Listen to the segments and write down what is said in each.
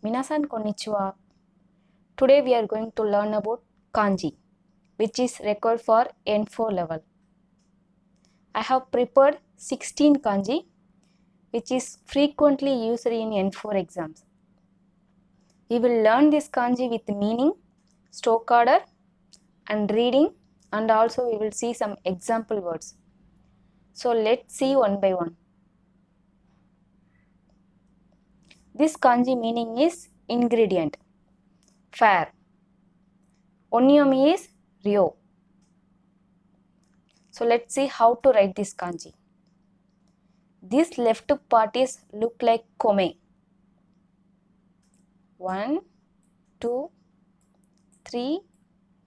Minasan konnichiwa. Today we are going to learn about kanji, which is required for N4 level. I have prepared 16 kanji, which is frequently used in N4 exams. We will learn this kanji with meaning, stroke order, and reading, and also we will see some example words. So let's see one by one. This kanji meaning is ingredient, fair. Onyomi is ryo. So let's see how to write this kanji. This left part is look like kome. 1, 2, 3,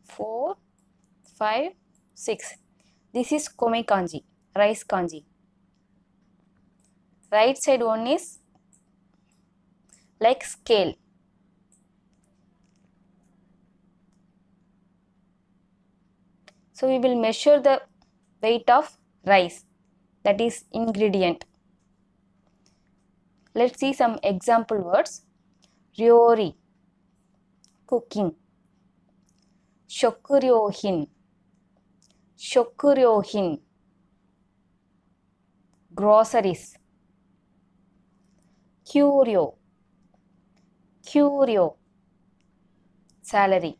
4, 5, 6. This is kome kanji, rice kanji. Right side one is like scale. So we will measure the weight of rice, that is ingredient. Let's see some example words. Ryori, cooking. Shokuryohin, shokuryohin, groceries. Kyuryo, kyuryo, salary.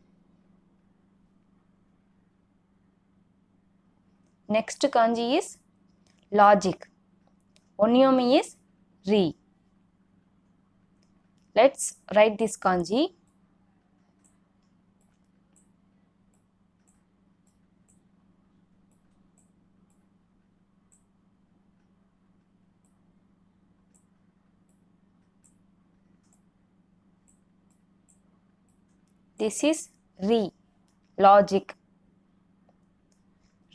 Next kanji is logic. Onyomi is re. Let's write this kanji. This is re, logic.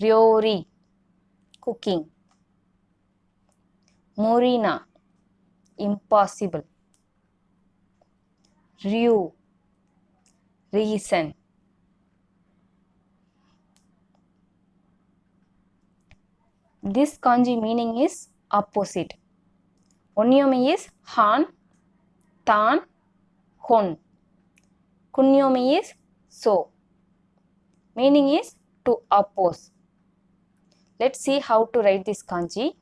Ryori, cooking. Murina, impossible. Ryu, reason. This kanji meaning is opposite. Onyomi is han, tan, hon. Kunyomi is so. Meaning is to oppose. Let's see how to write this kanji.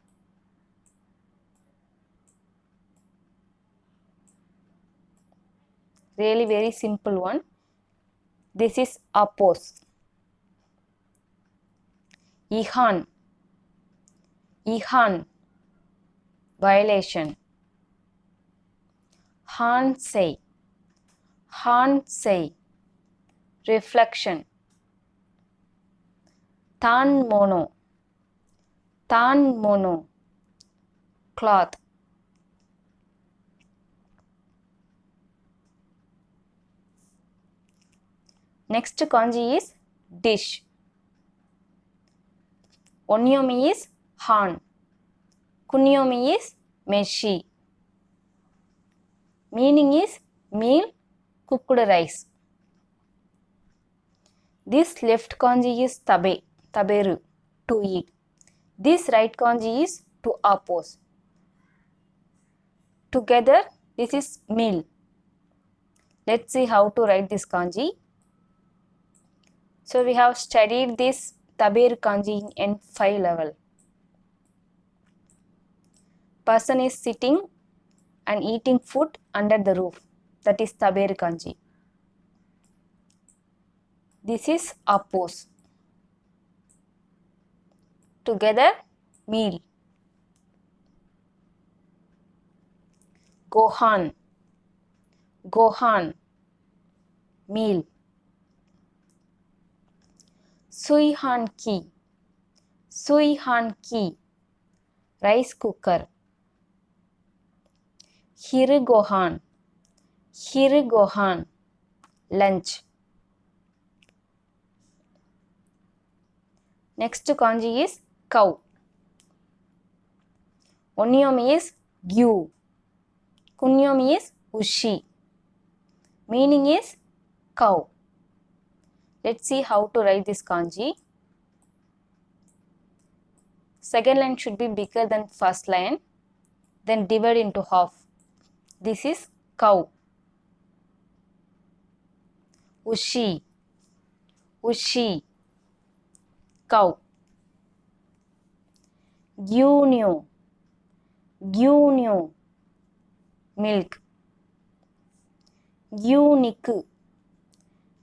Really very simple one. This is oppose. Ihan, ihan, violation. Hansei, hansei, reflection. Tan mono, cloth. Next kanji is dish. Onyomi is han. Kunyomi is meshi. Meaning is meal, cooked rice. This left kanji is tabe, taberu, to eat. This right kanji is to oppose. Together, this is meal. Let's see how to write this kanji. So we have studied this taberu kanji in N5 level. Person is sitting and eating food under the roof. That is taberu kanji. This is oppose. Together, meal. Gohan, gohan, meal. Suihan ki, rice cooker. Hirugohan, lunch. Next kanji is cow. Onyomi is gyu. Kunyomi is ushi. Meaning is cow. Let's see how to write this kanji. Second line should be bigger than first line. Then divide into half. This is cow. Ushi. Ushi. Cow. Gyunyu. Gyunyu. Milk. Gyuniku.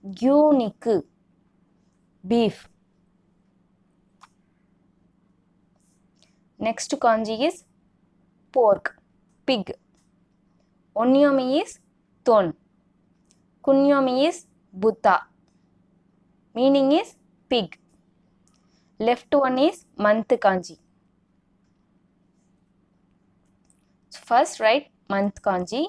Gyuniku. Beef. Next kanji is pork. Pig. Onyomi is ton. Kunyomi is buta. Meaning is pig. Left one is month kanji. First write month kanji.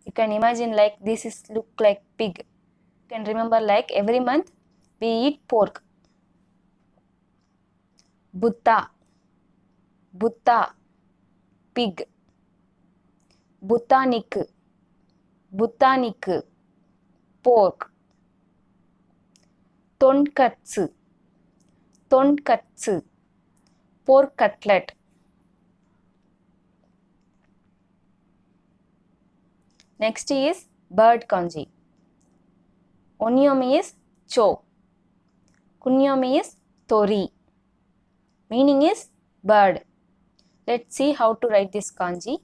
You can imagine like this is look like pig. You can remember like every month we eat pork. Butta. Butta. Pig. Butaniku. Butaniku. Pork. Tonkatsu. Tonkatsu. Pork cutlet. Next is bird kanji. Onyomi is cho. Kunyomi is tori. Meaning is bird. Let's see how to write this kanji.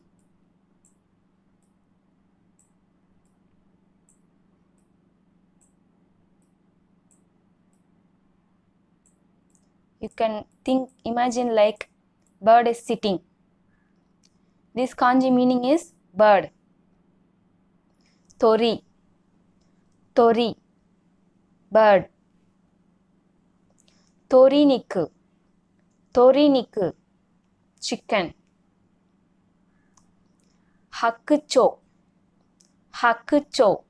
You can imagine like bird is sitting. This kanji meaning is bird. Tori. Tori. Bird. Toriniku. Toriniku. Chicken. Hakucho. Hakucho.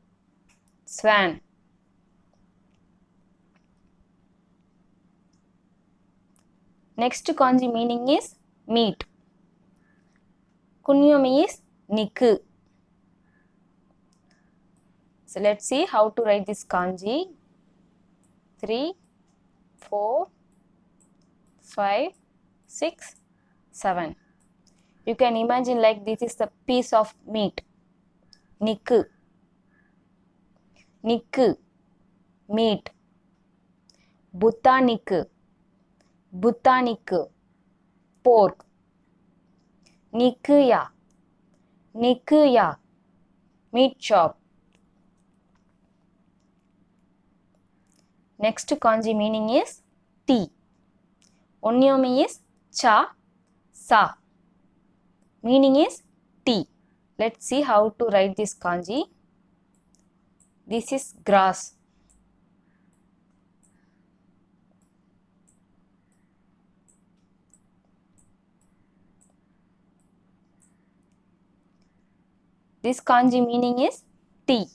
Swan. Next kanji meaning is meat. Kunyomi is niku. So let's see how to write this kanji. 3, 4, 5, 6, 7. You can imagine like this is the piece of meat. Niku. Niku. Meat. Butaniku. Butaniku. Pork. Nikuya. Nikuya. Meat chop. Next kanji meaning is tea. Onyomi is cha, sa. Meaning is tea. Let's see how to write this kanji. This is grass. This kanji meaning is tea.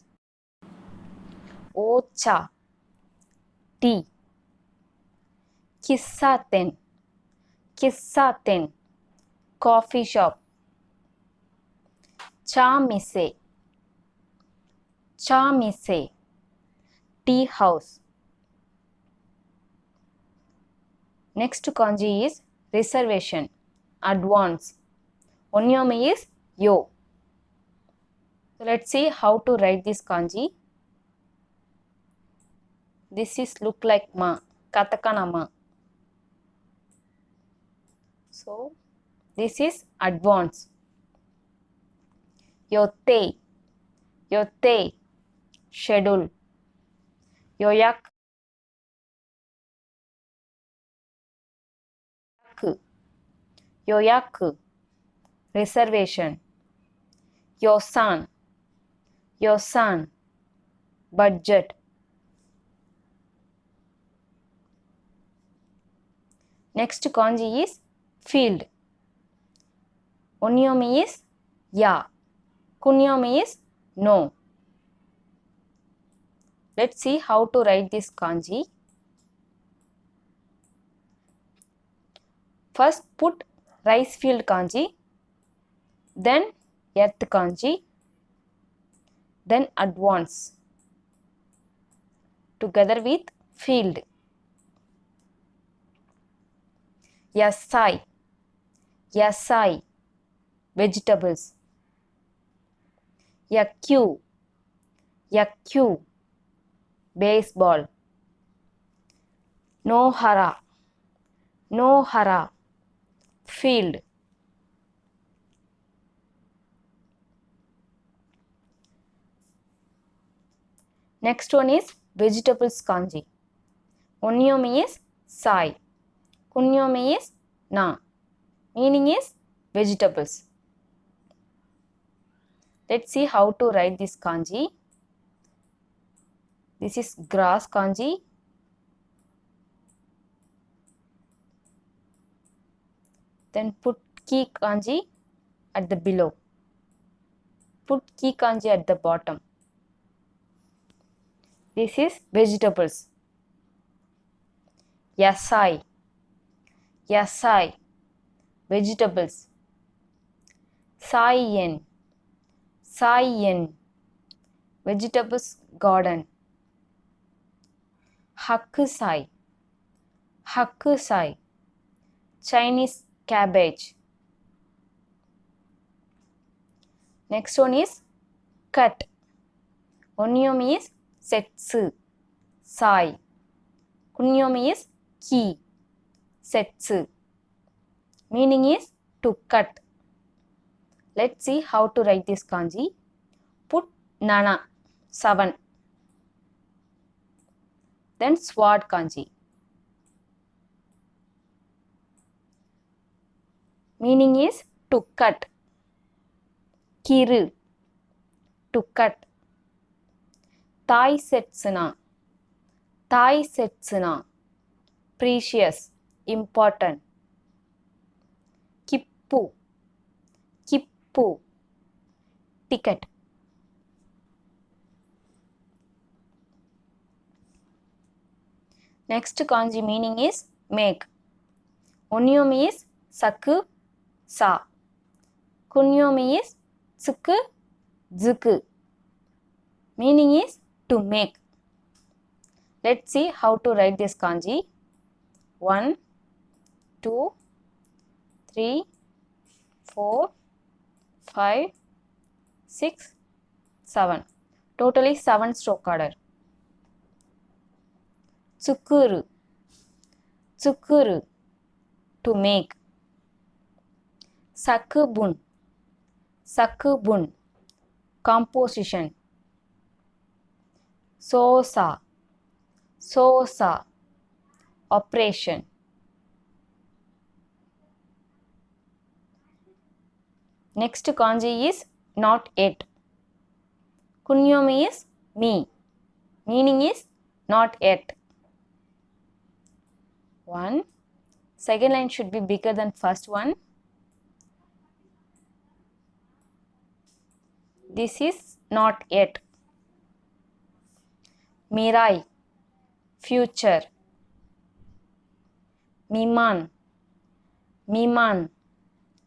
Ocha. Tea. Kissaten. Kissaten. Coffee shop. Chamise. Chamise. Tea house. Next kanji is reservation. Advance. Onyomi is yo. So let's see how to write this kanji. This is look like ma, katakana ma. So this is advance. Yote. Yote. Schedule. Yoyaku. Yoyaku. Reservation. Yosan. Yosan. Budget. Next kanji is field. Onyomi is ya. Kunyomi is no. Let's see how to write this kanji. First put rice field kanji, then earth kanji, then advance together with field. Yasai, yasai, vegetables. Yakyu, yakyu, baseball. Nohara, nohara, field. Next one is vegetables kanji. Onyomi is sai. Kunyomi is na. Meaning is vegetables. Let's see how to write this kanji. This is grass kanji. Then put ki kanji at the below. Put ki kanji at the bottom. This is vegetables. Yasai, yasai, vegetables. Saiyen, saiyen, vegetables garden. Hakusai, hakusai, Chinese cabbage. Next one is cut. Onyomi is setsu, sai. Kunyomi is ki, setsu. Meaning is to cut. Let's see how to write this kanji. Put nana, 7. Then sword kanji. Meaning is to cut. Kiru, to cut. Tai setsuna, tai setsuna, precious, important. Kippu, kippu, ticket. Next kanji meaning is make. Onyomi is saku, sa. Kunyomi is tsuku, zuku. Meaning is to make. Let's see how to write this kanji. 1, 2, 3, 4, 5, 6, 7. Totally 7 stroke order. Tsukuru, tsukuru, to make. Sakubun, sakubun, composition. Sosa, sosa, operation. Next kanji is not yet. Kunyomi is me. Meaning is not yet. 1. Second line should be bigger than first one. This is not yet. Mirai, future. Miman, miman,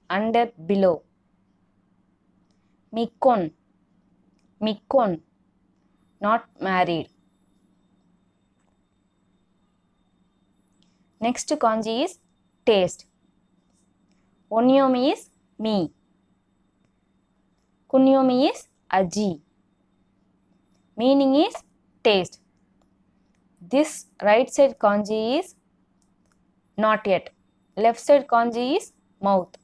under, below. Mikon, mikon, not married. Next kanji is taste. Onyomi is me. Kunyomi is aji. Meaning is taste. This right side kanji is not yet. Left side kanji is mouth.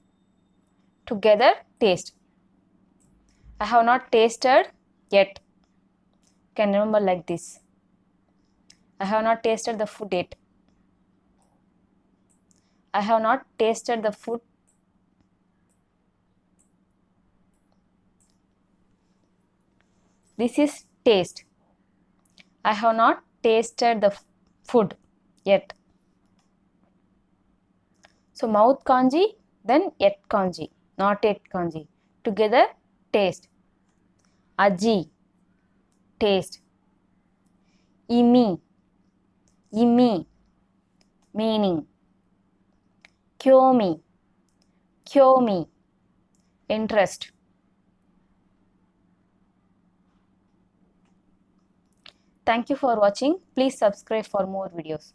Together taste. I have not tasted yet. Can remember like this. I have not tasted the food yet. I have not tasted the food. This is taste. I have not tasted the food yet. So mouth kanji, then yet kanji, not yet kanji. Together taste. Aji, taste. Imi, imi, meaning. Kyomi, kyomi, interest. Thank you for watching. Please subscribe for more videos.